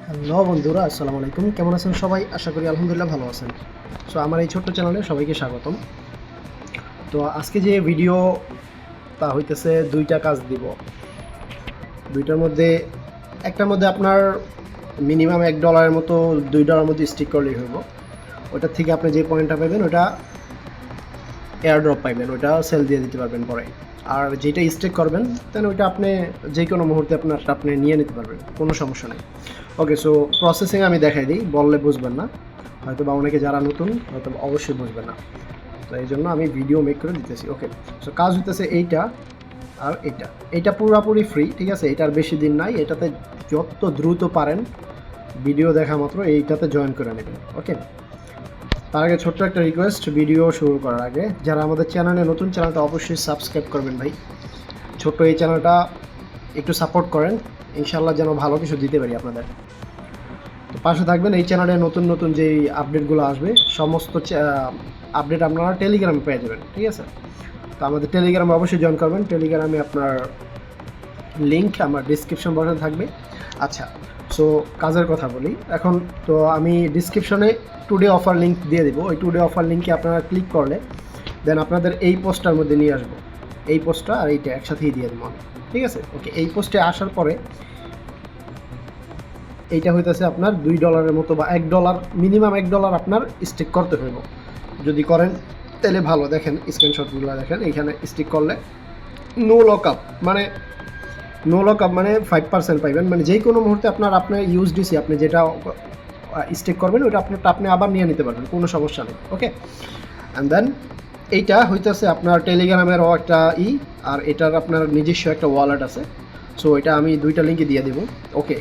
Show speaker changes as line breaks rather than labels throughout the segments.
Hello বন্ধুরা, আসসালামু আলাইকুম। কেমন আছেন সবাই? আশা করি আলহামদুলিল্লাহ ভালো আছেন। সো আমার এই ছোট্ট চ্যানেলে সবাইকে স্বাগতম। তো আজকে যে ভিডিও তা হইতেছে দুইটা কাজ দিব। দুইটার মধ্যে একটার মধ্যে আপনার মিনিমাম $1 মতো $2 মতো স্টিক করলেই হইব। ওটার থেকে আপনি যে পয়েন্টটা পাবেন ওটা এয়ারড্রপ পাইবেন, ওটা সেল দিয়ে দিতে পারবেন পরে। আর যেটা স্টেক করবেন তাহলে ওইটা আপনি যে কোনো মুহূর্তে আপনি নিয়ে নিতে পারবেন, কোনো সমস্যা নেই। ওকে, সো প্রসেসিং আমি দেখাই দিই, বললে বুঝবেন না হয়তো, বা অনেকে যারা নতুন হয়তো অবশ্যই বুঝবেন না, তো এই জন্য আমি ভিডিও মেক করে দিতেছি। ওকে, সো কাজ হইতেছে এইটা আর এইটা পুরোপুরি ফ্রি, ঠিক আছে? এটার বেশি দিন নাই, এটাতে যত দ্রুত পারেন ভিডিও দেখা মাত্র এইটাতে জয়েন করে নেবেন। ওকে, তার আগে ছোট্ট একটা রিকোয়েস্ট, ভিডিও শুরু করার আগে যারা আমাদের চ্যানেলে নতুন, চ্যানেলটা অবশ্যই সাবস্ক্রাইব করবেন ভাই। ছোট্ট এই চ্যানেলটা একটু সাপোর্ট করেন, ইনশাল্লাহ যেন ভালো কিছু দিতে পারি আপনাদের। তো পাশে থাকবেন, এই চ্যানেলে নতুন নতুন যেই আপডেটগুলো আসবে সমস্ত আপডেট আপনারা টেলিগ্রামে পেয়ে যাবেন, ঠিক আছে? তো আমাদের টেলিগ্রামে অবশ্যই জয়েন করবেন। টেলিগ্রামে আপনার লিঙ্ক আমার ডিসক্রিপশন বক্সে থাকবে। আচ্ছা, সো কাজের কথা বলি এখন। তো আমি ডিসক্রিপশনে টুডে অফার লিঙ্ক দিয়ে দেবো। ওই টুডে অফার লিঙ্কে আপনারা ক্লিক করলে দেন আপনাদের এই পোস্টটার মধ্যে নিয়ে আসবো। এই পোস্টটা আর এইটা একসাথেই দিয়ে দেবো আমি, ঠিক আছে? ওকে, এই পোস্টে আসার পরে এইটা হইতেছে আপনার $2 মতো বা $1, মিনিমাম $1 আপনার স্টিক করতে হইব। যদি করেন তাহলে ভালো। দেখেন স্ক্রিনশটগুলো দেখেন, এইখানে স্টিক করলে নো লক আপ মানে 5% পাইবেন, মানে যে কোনো মুহূর্তে আপনার ইউএসডিসি আপনি যেটা স্টেক করবেন ওইটা আপনি আবার নিয়ে নিতে পারবেন, কোনো সমস্যা নেই। ওকে, অ্যান্ড দেন এইটা হইতেছে আপনার টেলিগ্রামেরও একটা আর এটার আপনার নিজস্ব একটা ওয়ালেট আছে। সো এটা আমি দুইটা লিঙ্কই দিয়ে দেবো। ওকে,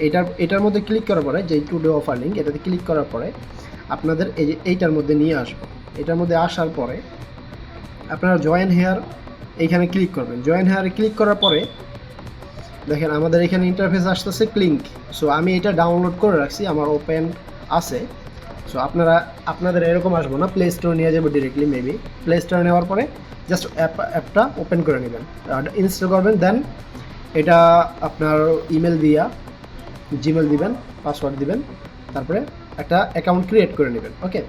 এটার মধ্যে ক্লিক করার পরে যে টুডে অফার লিঙ্ক, এটাতে ক্লিক করার পরে আপনাদের এই যে এইটার মধ্যে নিয়ে আসবো। এটার মধ্যে আসার পরে আপনারা জয়েন হেয়ার এইখানে ক্লিক করবেন। জয়েন হেয়ারে ক্লিক করার পরে দেখেন আমাদের এখানে ইন্টারফেস আসতেছে ক্লিঙ্ক। সো আমি এটা ডাউনলোড করে রাখছি, আমার ওপেন আছে। সো আপনাদের এরকম আসবো না, প্লে স্টোর নিয়ে যাবো ডিরেক্টলি। মেবি প্লে স্টোর নেওয়ার পরে জাস্ট অ্যাপটা ওপেন করে নেবেন, ইনস্টল করবেন। দেন এটা আপনার ইমেল দিয়া জিমেল দিবেন, পাসওয়ার্ড দিবেন, তারপরে একটা অ্যাকাউন্ট ক্রিয়েট করে নেবেন। ওকে,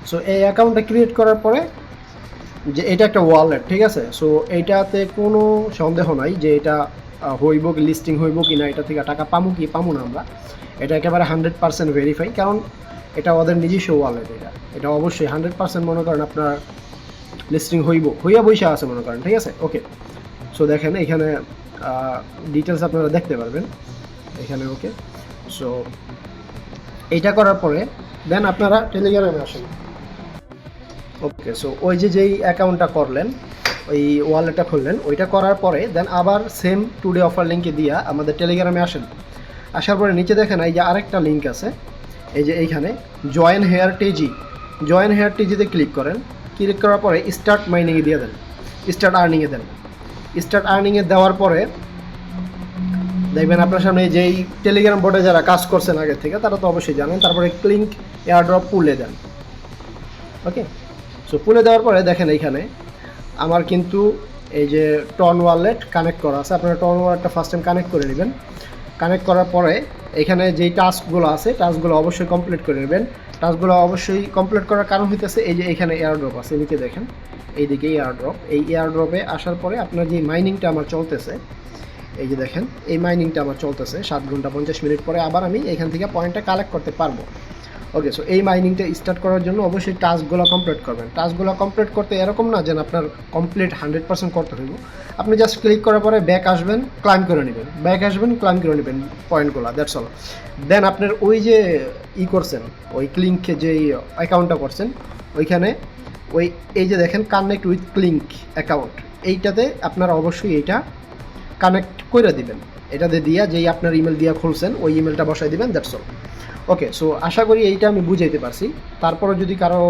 সো এই অ্যাকাউন্টটা ক্রিয়েট করার পরে যে এটা একটা ওয়ালেট, ঠিক আছে? সো এইটাতে কোনো সন্দেহ নাই যে এটা হইব কি, লিস্টিং হইব কি না, এটা থেকে টাকা পামু কি পামু না আমরা, এটা একেবারে 100% ভেরিফাই, কারণ এটা ওদের নিজস্ব ওয়ালেট। এটা অবশ্যই 100% মনে করেন আপনার লিস্টিং হইয়া বৈশা আছে মনে করেন, ঠিক আছে? ওকে, সো দেখেন এখানে ডিটেলস আপনারা দেখতে পারবেন এখানে। ওকে, সো এইটা করার পরে দেন আপনারা টেলিগ্রামে আসেন। ওকে, সো ওই যেই অ্যাকাউন্টটা করলেন, ওই ওয়ালেটটা খুললেন, ওইটা করার পরে দেন আবার সেম টুডে অফার লিঙ্কে দিয়া আমাদের টেলিগ্রামে আসেন। আসার পরে নিচে দেখেন এই যে আরেকটা লিঙ্ক আছে, এই যে এইখানে জয়েন হেয়ার টিজিতে ক্লিক করেন। ক্লিক করার পরে স্টার্ট মাইনিংয়ে দিয়ে দেন, স্টার্ট আর্নিংয়ে দেন। স্টার্ট আর্নিংয়ে দেওয়ার পরে দেখবেন আপনার সামনে যেই টেলিগ্রাম বোর্ডে যারা কাজ করছেন আগে থেকে তারা তো অবশ্যই জানেন। তারপরে ক্লিঙ্ক এয়ারড্রপ পুলে দেন। ওকে, সো পুলে দেওয়ার পরে দেখেন এইখানে আমার কিন্তু এই যে টন ওয়ালেট কানেক্ট করা আছে। আপনারা টন ওয়ালেটটা ফার্স্ট টাইম কানেক্ট করে নেবেন। কানেক্ট করার পরে এখানে যেই টাস্কগুলো আছে টাস্কগুলো অবশ্যই কমপ্লিট করে নেবেন। টাস্কগুলো অবশ্যই কমপ্লিট করার কারণ হইতেছে এই যে এখানে এয়ারড্রপ আছে, নিচে দেখেন এইদিকে এয়ারড্রপ। এই এয়ারড্রপে আসার পরে আপনার যে মাইনিংটা আমার চলতেছে, এই যে দেখেন এই মাইনিংটা আমার চলতেছে 7 ঘন্টা 50 মিনিট পরে আবার আমি এখান থেকে পয়েন্টটা কালেক্ট করতে পারবো। ওকে, সো এই মাইনিংটা স্টার্ট করার জন্য অবশ্যই টাস্কগুলো কমপ্লিট করবেন। টাস্কগুলো কমপ্লিট করতে এরকম না যে আপনার কমপ্লিট 100% করতে হইব। আপনি জাস্ট ক্লিক করার পরে ব্যাক আসবেন, ক্লাইম করে নেবেন, ক্লাইম করে নেবেন পয়েন্টগুলো, দ্যাটস অল। দেন আপনার ওই যে করছেন, ওই ক্লিঙ্কে যে অ্যাকাউন্টটা করছেন ওইখানে এই যে দেখেন কানেক্ট উইথ ক্লিঙ্ক অ্যাকাউন্ট, এইটাতে আপনারা অবশ্যই এইটা কানেক্ট করে দিবেন। এটাতে দিয়া যেই আপনার ইমেল দিয়া খুলছেন ওই ইমেলটা বসাই দিবেন, দ্যাটস অল। ওকে, সো আশা করি এইটা আমি বুঝাইতে পারছি। তারপরে যদি কারো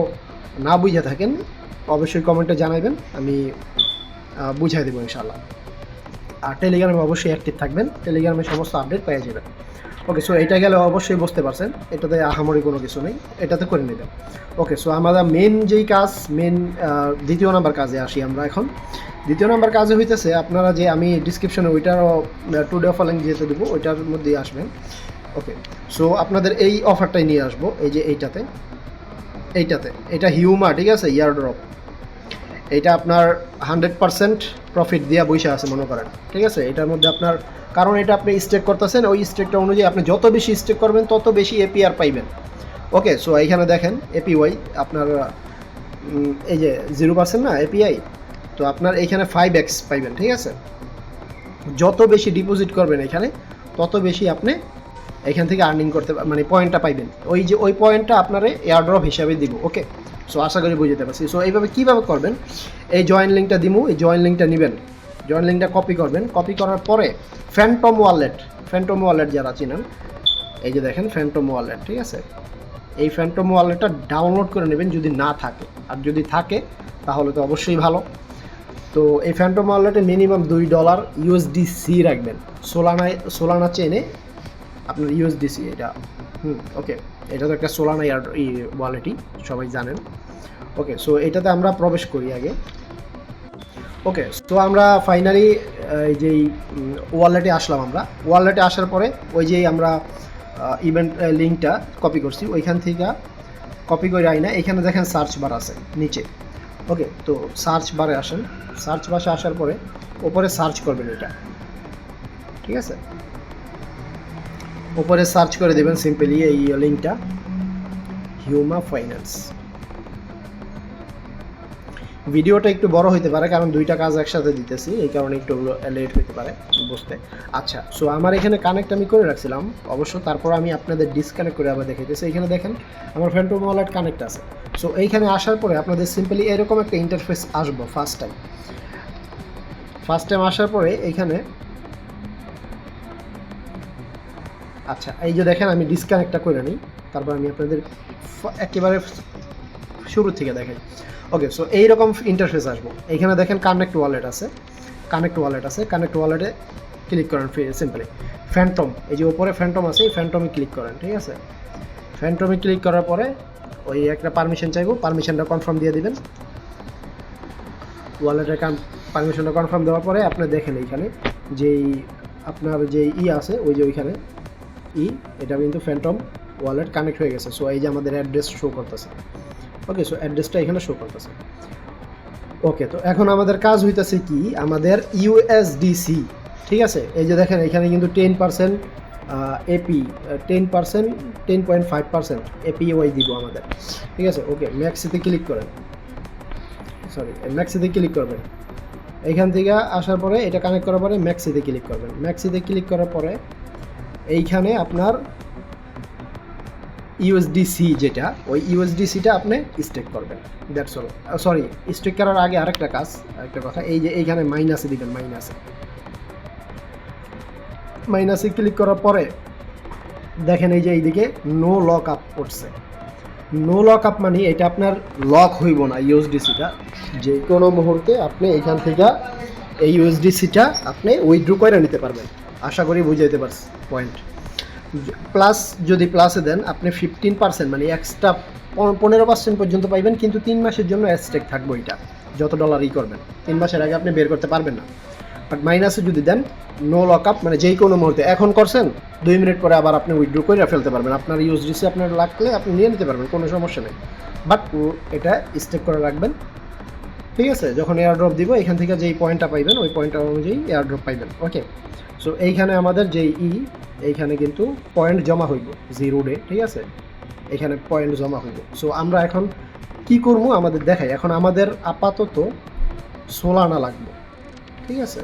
না বুঝে থাকেন অবশ্যই কমেন্টে জানাবেন, আমি বুঝাই দেবো ইনশাআল্লাহ। আর টেলিগ্রামে অবশ্যই অ্যাক্টিভ থাকবেন, টেলিগ্রামে সমস্ত আপডেট পেয়ে যাবেন। ওকে, সো এটা গেলে অবশ্যই বুঝতে পারছেন, এটাতে আহামরি কোনো কিছু নেই, এটাতে করে নেবেন। ওকে, সো আমাদের দ্বিতীয় নাম্বার কাজে আসি আমরা এখন। দ্বিতীয় নাম্বার কাজে হইতেছে আপনারা যে আমি ডিসক্রিপশনে ওইটারও টুডে অফার লিঙ্ক যেতে দেবো, ওইটার মধ্যেই আসবেন। ওকে, সো আপনাদের এই অফারটাই নিয়ে আসবো, এই যে এইটাতে এটা হিউমা, ঠিক আছে, ইয়ারড্রপ। এটা আপনার 100% প্রফিট দিয়া বইসা আছে মনে করেন, ঠিক আছে। এটার মধ্যে আপনার, কারণ এটা আপনি স্টেক করতেছেন, ওই স্টেকটা অনুযায়ী আপনি যত বেশি স্টেক করবেন তত বেশি এপিআর পাইবেন। ওকে, সো এইখানে দেখেন এপিওয়াই আপনার এই যে 0% না এপিআই, তো আপনার এইখানে 5x পাইবেন, ঠিক আছে। যত বেশি ডিপোজিট করবেন এখানে তত বেশি আপনি এখান থেকে আর্নিং করতে, মানে পয়েন্টটা পাইবেন, ওই যে ওই পয়েন্টটা আপনারে এয়ারড্রপ হিসাবে দিব। ওকে, সো আশা করি বুঝতে পারছি। সো এইভাবে কীভাবে করবেন, এই জয়েন লিঙ্কটা দিমু, এই জয়েন লিঙ্কটা নেবেন, জয়েন লিঙ্কটা কপি করবেন, কপি করার পরে ফ্যান্টম ওয়ালেট যারা চিনেন, এই যে দেখেন ফ্যান্টম ওয়ালেট, ঠিক আছে, এই ফ্যান্টম ওয়ালেটটা ডাউনলোড করে নেবেন যদি না থাকে, আর যদি থাকে তাহলে তো অবশ্যই ভালো। তো এই ফ্যান্টম ওয়ালেটে মিনিমাম $2 ইউএসডিসি রাখবেন, সোলানা চেনে আপনার ইউএসডিসি এটা। ওকে, এটা তো একটা সোলানা ওয়ালেটই, সবাই জানেন। ওকে, সো এটাতে আমরা প্রবেশ করি আগে। ওকে, তো আমরা ফাইনালি এই যেই ওয়ালেটে আসলাম, আমরা ওয়ালেটে আসার পরে ওই যেই আমরা ইভেন্ট লিঙ্কটা কপি করছি, ওইখান থেকে কপি করে আই না, এখানে দেখেন সার্চ বার আছে নিচে। ওকে, তো সার্চ বারে আসেন, সার্চ বারে আসার পরে ওপরে সার্চ করবেন এটা, ঠিক আছে, উপরে সার্চ করে দেবেন সিম্পলি এই লিঙ্কটা, হিউমা ফাইন্যান্স। ভিডিওটা একটু বড় হইতে পারে কারণ দুইটা কাজ একসাথে দিতেছি, এই কারণে একটু লেট হইতে পারে বুঝতে। আচ্ছা, সো আমার এখানে কানেক্ট আমি করে রাখছিলাম অবশ্য, তারপর আমি আপনাদের ডিসকানেক্ট করে আবার দেখাইতেছি। এখানে দেখেন আমার ফ্যান্টম ওয়ালেট কানেক্ট আছে। সো এইখানে আসার পরে আপনাদের সিম্পলি এরকম একটা ইন্টারফেস আসবো ফার্স্ট টাইম আসার পরে এইখানে, আচ্ছা এই যে দেখেন আমি ডিসকানেক্টটা করে নিই, তারপর আমি আপনাদের একেবারে শুরু থেকে দেখাই। ওকে, সো এইরকম ইন্টারফেস আসবো। এইখানে দেখেন কানেক্ট ওয়ালেটে কানেক্ট ওয়ালেটে ক্লিক করেন সিম্পলি। ফ্যান্টম, এই যে ওপরে ফ্যান্টম আছে, এই ফ্যান্টমে ক্লিক করেন, ঠিক আছে। ফ্যান্টমে ক্লিক করার পরে ওই একটা পারমিশন চাইবো, পারমিশনটা কনফার্ম দিয়ে দিবেন। ওয়ালেটের পারমিশনটা কনফার্ম দেওয়ার পরে আপনি দেখেন এইখানে যেই আপনার যে আছে, ওই যে ওইখানে এটা কিন্তু ফ্যান্টম ওয়ালেট কানেক্ট হয়ে গেছে। সো এই যে আমাদের অ্যাড্রেস শো করতেছে। ওকে, সো অ্যাড্রেসটা এখানে শো করতেছে। ওকে, তো এখন আমাদের কাজ হইতেছে কি, আমাদের ইউএসডিসি, ঠিক আছে, এই যে দেখেন এখানে কিন্তু 10% এপি, 10.5% এপিওয়াই দিব আমাদের, ঠিক আছে। ওকে, ম্যাক্সিতে ক্লিক করেন, ম্যাক্সিতে ক্লিক করবেন। এইখান থেকে আসার পরে এটা কানেক্ট করার পরে ম্যাক্সিতে ক্লিক করবেন। ম্যাক্সিতে ক্লিক করার পরে এইখানে আপনার ইউএসডিসি যেটা, ওই ইউএসডিসিটা আপনি স্টেক করবেন, দ্যাটস অল। সরি, স্টেক করার আগে আরেকটা কথা, এই যে এইখানে মাইনাসে দিবেন, মাইনাসে ক্লিক করার পরে দেখেন এই যে এইদিকে নো লক আপ করছে। নো লক আপ মানে এটা আপনার লক হইব না, ইউএসডিসিটা যে কোনো মুহূর্তে আপনি এখান থেকে এই ইউএসডিসিটা আপনি উইথড্র করে নিতে পারবেন। আশা করি বুঝাইতে পারছি পয়েন্ট। প্লাস যদি প্লাসে দেন আপনি 15% মানে এক্সট্রা 15% পর্যন্ত পাইবেন, কিন্তু 3 মাসের জন্য স্টেক থাকবে এটা, যত ডলারই করবেন 3 মাসের আগে আপনি বের করতে পারবেন না। বাট মাইনাসে যদি দেন নো লক আপ মানে যেই কোনো মুহূর্তে, এখন করছেন 2 মিনিট পরে আবার আপনি উইথড্র করে ফেলতে পারবেন, আপনার ইউএসডিসি আপনার লাগলে আপনি নিয়ে নিতে পারবেন, কোনো সমস্যা নেই। বাট এটা স্টেক করে রাখবেন, ঠিক আছে। যখন এয়ারড্রপ দিব এখান থেকে যেই পয়েন্টটা পাইবেন ওই পয়েন্টটা অনুযায়ী এয়ারড্রপ পাইবেন। ওকে, সো এইখানে আমাদের যেই এইখানে কিন্তু পয়েন্ট জমা হইব 0 ডে, ঠিক আছে, এখানে পয়েন্ট জমা হইব। সো আমরা এখন কি করবো আমাদের দেখাই। এখন আমাদের আপাতত সোলানা লাগবে, ঠিক আছে,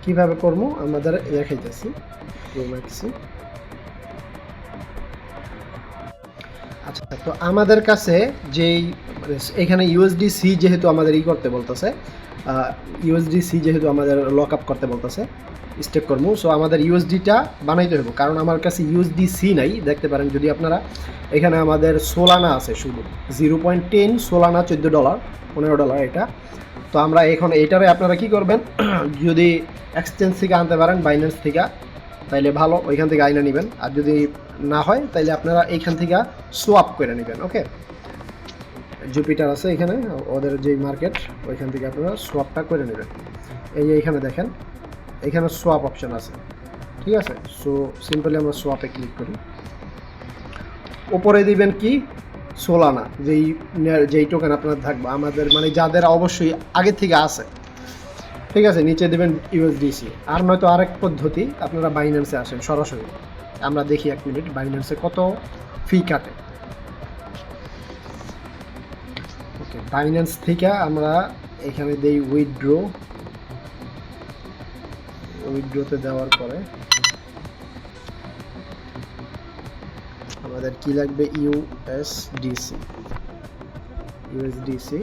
কিভাবে করবো আমাদের দেখাইতেছি। আচ্ছা, তো আমাদের কাছে যেই এখানে ইউএসডিসি যেহেতু আমাদের করতে বলতেছে, ইউএসডিসি যেহেতু আমাদের লক আপ করতে বলতেছে, স্টেক করবো। সো আমাদের ইউএসডিটা বানাইতে হবে, কারণ আমার কাছে ইউএসডিসি নাই। দেখতে পারেন যদি আপনারা, এখানে আমাদের সোলানা আছে শুধু 0.10 সোলানা, $14 $15 এটা। তো আমরা এখন এইটারে আপনারা কি করবেন, যদি এক্সচেঞ্জ থেকে আনতে পারেন বাইন্যান্স থেকে তাইলে ভালো, ওইখান থেকে আইনা নেবেন। আর যদি না হয় তাইলে আপনারা এইখান থেকে সোয়াপ করে নেবেন। ওকে, জুপিটার আছে এখানে ওদের যেই মার্কেট, ওইখান থেকে আপনারা সোয়াপটা করে নেবেন। এই যে এখানে দেখেন এখানে সোয়াপ অপশন আছে, ঠিক আছে। সো সিম্পলি আমরা সোয়াপে ক্লিক করি। ওপরে দিবেন কি সোলানা, যেই টোকেন আপনার থাকবে আমাদের মানে যাদের অবশ্যই আগে থেকে আছে, ঠিক আছে। নিচে দেবেন ইউএসডিসি। আর নয়তো আরেক পদ্ধতি, আপনারা বাইন্যান্সে আসেন সরাসরি। আমরা দেখি 1 মিনিট বাইন্যান্সে কত ফি কাটে। ওকে, বাইন্যান্স থেকে আমরা এখানে দেই উইথড্রোতে দেওয়ার পরে আমাদের কি লাগবে, ইউএসডিসি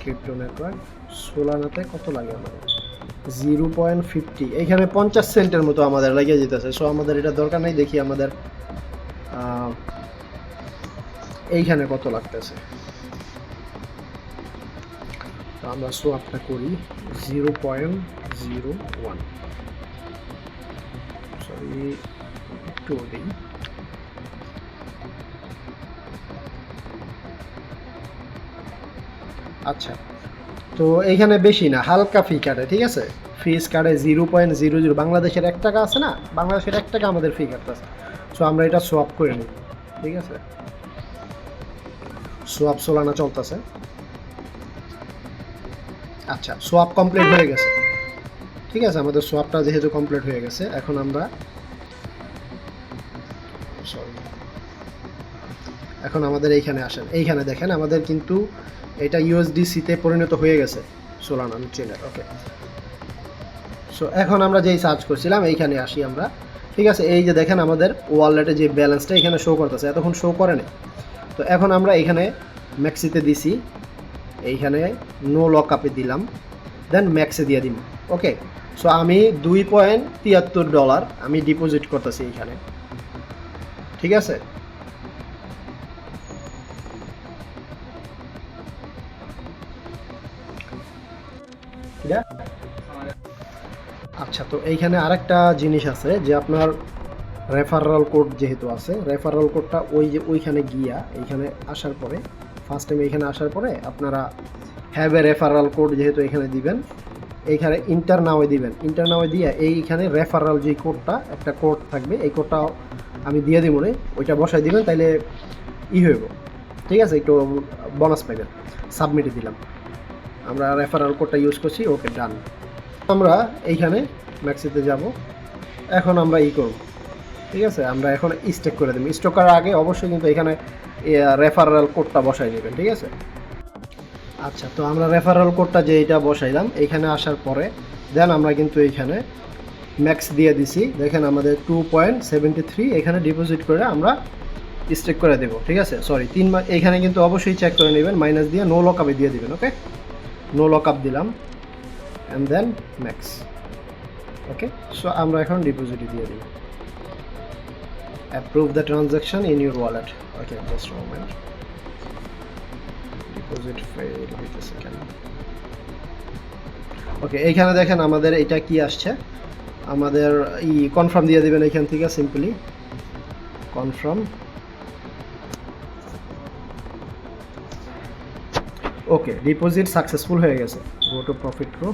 ক্রিপ্টো নেটওয়ার্ক। সোলানাতে কত লাগে আমাদের 0.50, এইখানে 50 সেন্টের মতো আমাদের লেগে যেতেছে। সো আমাদের এটা দরকার নেই। দেখি আমাদের এইখানে কত লাগতেছে। তো আমরা সোয়াপটা করি 0.01, সরি একটু দিই। আচ্ছা, তো এইখানে বেশি না, হালকা ফি কাটে, ঠিক আছে। ফিস কাটে 0.00, বাংলাদেশের 1 টাকা আছে না, বাংলাদেশের 1 টাকা আমাদের ফি কাটতেছে। সো আমরা এটা সোয়াপ করে নিই, ঠিক আছে। সোয়াপ সোলানা চলতেছে। আচ্ছা, সোয়াপ কমপ্লিট হয়ে গেছে, ঠিক আছে। আমাদের সোয়াপটা যেহেতু কমপ্লিট হয়ে গেছে, এখন আমরা এখন আমাদের এইখানে আসেন। এইখানে দেখেন আমাদের কিন্তু এটা ইউএসডিসিতে পরিণত হয়ে গেছে সোলানা চেনের। ওকে, সো এখন আমরা যেই সার্চ করছিলাম এইখানে আসি আমরা, ঠিক আছে। এই যে দেখেন আমাদের ওয়ালেটে যে ব্যালেন্সটা এখানে শো করতেছে, এতক্ষণ শো করেনি। তো এখন আমরা এখানে ম্যাক্সিতে দিছি, এইখানে নো লক আপে দিলাম, দেন ম্যাক্সে দিয়ে দিন। ওকে, সো আমি $2.73 আমি ডিপোজিট করতেছি এইখানে, ঠিক আছে। আচ্ছা, তো এইখানে আরেকটা জিনিস আছে যে আপনার রেফারাল কোড যেহেতু আছে, রেফারাল কোডটা ওইখানে গিয়া এইখানে আসার পরে, ফার্স্ট টাইম এইখানে আসার পরে আপনারা হ্যাভ এ রেফারাল কোড যেহেতু এখানে দিবেন, এইখানে ইন্টার নাও দিবেন। ইন্টার নাও দিয়ে এইখানে রেফারাল যে কোডটা, একটা কোড থাকবে, এই কোডটা আমি দিয়ে দিব না, ওইটা বসাই দিবেন, তাইলে হইব, ঠিক আছে। একটু বোনাস পাইবেন। সাবমিটে দিলাম, আমরা রেফারাল কোডটা ইউজ করছি। ওকে, ডান। আমরা এইখানে ম্যাক্সিতে যাব। এখন আমরা করব, ঠিক আছে। আমরা এখন স্টেক করে দেব। স্টেক করার আগে অবশ্যই কিন্তু এখানে রেফারাল কোডটা বসাই নেবেন, ঠিক আছে। আচ্ছা, তো আমরা রেফারাল কোডটা যে এটা বসাইলাম, এইখানে আসার পরে দেন আমরা কিন্তু এইখানে ম্যাক্স দিয়ে দিছি। দেখেন আমাদের 2.73 এখানে ডিপোজিট করে আমরা স্টেক করে দেব, ঠিক আছে। সরি 3 মাস। এইখানে কিন্তু অবশ্যই চেক করে নেবেন, মাইনাস দিয়ে নো লক আপে দিয়ে দিবেন। ওকে, নো লক আপ দিলাম and then max. Okay, so আমরা এখন ডিপোজিট দিয়ে দিব। approve the transaction in your wallet. Okay, just a moment. Deposit failed with a second. ওকে, এইখানে দেখেন আমাদের এটা কি আসছে, আমাদের কনফার্ম দিয়ে দিবেন এখান থেকে, সিম্পলি কনফার্ম। ওকে, ডিপোজিট সাকসেসফুল হয়ে গেছে। Go to profit pro.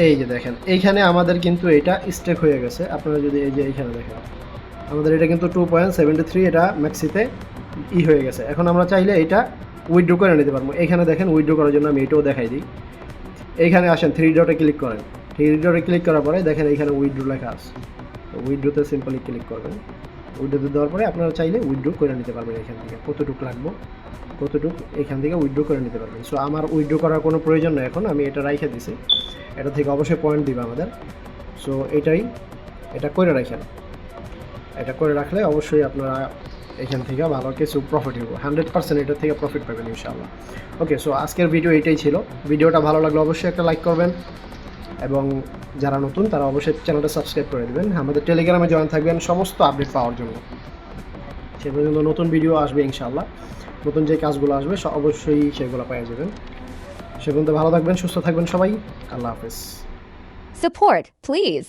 এই যে দেখেন এইখানে আমাদের কিন্তু এটা স্টেক হয়ে গেছে। আপনারা যদি এই যে এইখানে দেখেন আমাদের এটা কিন্তু 2.73 এটা ম্যাক্সিতে হয়ে গেছে। এখন আমরা চাইলে এটা উইথড্র করে নিতে পারবো। এখানে দেখেন উইথড্র করার জন্য আমি এটাও দেখাই দিই। এইখানে আসেন, 3 ডটে ক্লিক করেন। 3 ডটে ক্লিক করার পরে দেখেন এইখানে উইথড্র লেখা আছে। তো উইথড্রতে সিম্পলি ক্লিক করবেন। উইথড্রতে দেওয়ার পরে আপনারা চাইলে উইথড্র করে নিতে পারবেন। এখান থেকে কতটুকু লাগবে, কতটুকু এখান থেকে উইথড্র করে নিতে পারবেন। সো আমার উইথড্র করার কোনো প্রয়োজন নেই, এখন আমি এটা রাইখে দিছি। এটা থেকে অবশ্যই পয়েন্ট দিবে আমাদের। সো এটা করে রাখেন। এটা করে রাখলে অবশ্যই আপনারা এখান থেকে ভালো কিছু প্রফিট হবে, 100% এটা থেকে প্রফিট পাবেন ইনশাআল্লাহ। ওকে, সো আজকের ভিডিও এটাই ছিল। ভিডিওটা ভালো লাগলে অবশ্যই একটা লাইক করবেন, এবং যারা নতুন তারা অবশ্যই চ্যানেলটা সাবস্ক্রাইব করে দেবেন। আমাদের টেলিগ্রামে জয়েন থাকবেন সমস্ত আপডেট পাওয়ার জন্য। সে পর্যন্ত নতুন ভিডিও আসবে ইনশাআল্লাহ। নতুন যে কাজগুলো আসবে অবশ্যই সেগুলো পেয়ে যাবেন। সে পর্যন্ত ভালো থাকবেন, সুস্থ থাকবেন সবাই। আল্লাহ হাফেজ।
Support, please.